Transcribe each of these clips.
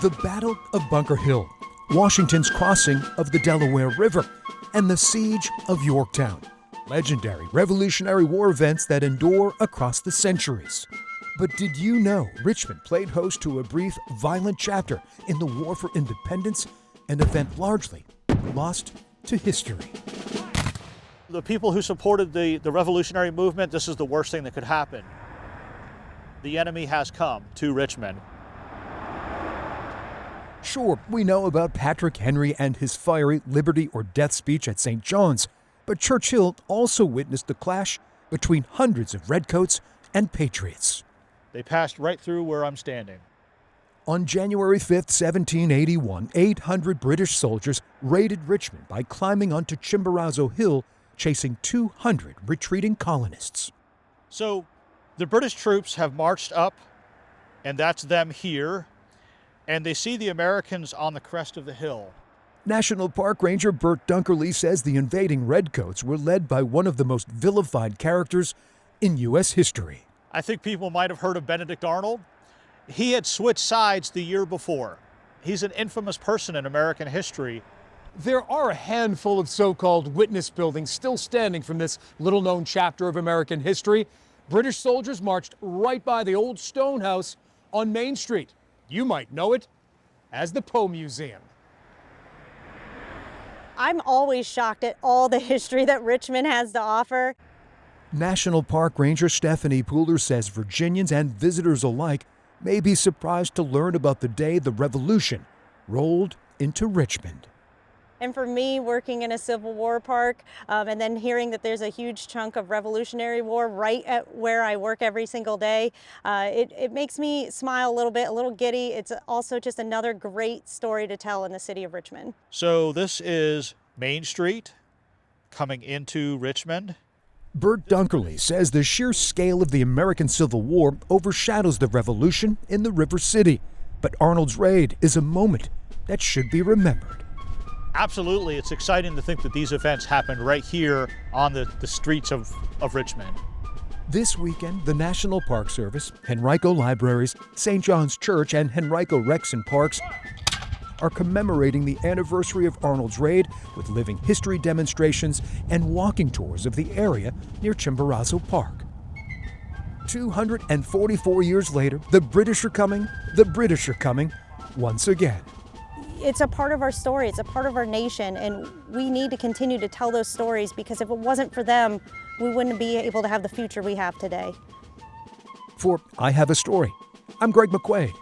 The Battle of Bunker Hill, Washington's crossing of the Delaware River, and the Siege of Yorktown. Legendary Revolutionary War events that endure across the centuries. But did you know Richmond played host to a brief, violent chapter in the War for Independence, an event largely lost to history? The people who supported the revolutionary movement, this is the worst thing that could happen. The enemy has come to Richmond. Sure, we know about Patrick Henry and his fiery liberty or death speech at St. John's, but Churchill also witnessed the clash between hundreds of Redcoats and Patriots. They passed right through where I'm standing. On January 5, 1781, 800 British soldiers raided Richmond by climbing onto Chimborazo Hill, chasing 200 retreating colonists. So the British troops have marched up, and that's them here, and they see the Americans on the crest of the hill. National Park Ranger Bert Dunkerley says the invading Redcoats were led by one of the most vilified characters in U.S. history. I think people might have heard of Benedict Arnold. He had switched sides the year before. He's an infamous person in American history. There are a handful of so-called witness buildings still standing from this little-known chapter of American history. British soldiers marched right by the old stone house on Main Street. You might know it as the Poe Museum. I'm always shocked at all the history that Richmond has to offer. National Park Ranger Stephanie Pooler says Virginians and visitors alike may be surprised to learn about the day the Revolution rolled into Richmond. And for me, working in a Civil War park, and then hearing that there's a huge chunk of Revolutionary War right at where I work every single day, it makes me smile a little bit, a little giddy. It's also just another great story to tell in the city of Richmond. So this is Main Street coming into Richmond. Bert Dunkerley says the sheer scale of the American Civil War overshadows the Revolution in the River City. But Arnold's raid is a moment that should be remembered. Absolutely, it's exciting to think that these events happened right here on the streets of Richmond. This weekend, the National Park Service, Henrico Libraries, St. John's Church, and Henrico Recs and Parks are commemorating the anniversary of Arnold's raid with living history demonstrations and walking tours of the area near Chimborazo Park. 244 years later, the British are coming once again. It's a part of our story, it's a part of our nation, and we need to continue to tell those stories because if it wasn't for them, we wouldn't be able to have the future we have today. For I Have a Story, I'm Greg McQuade,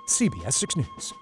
CBS 6 News.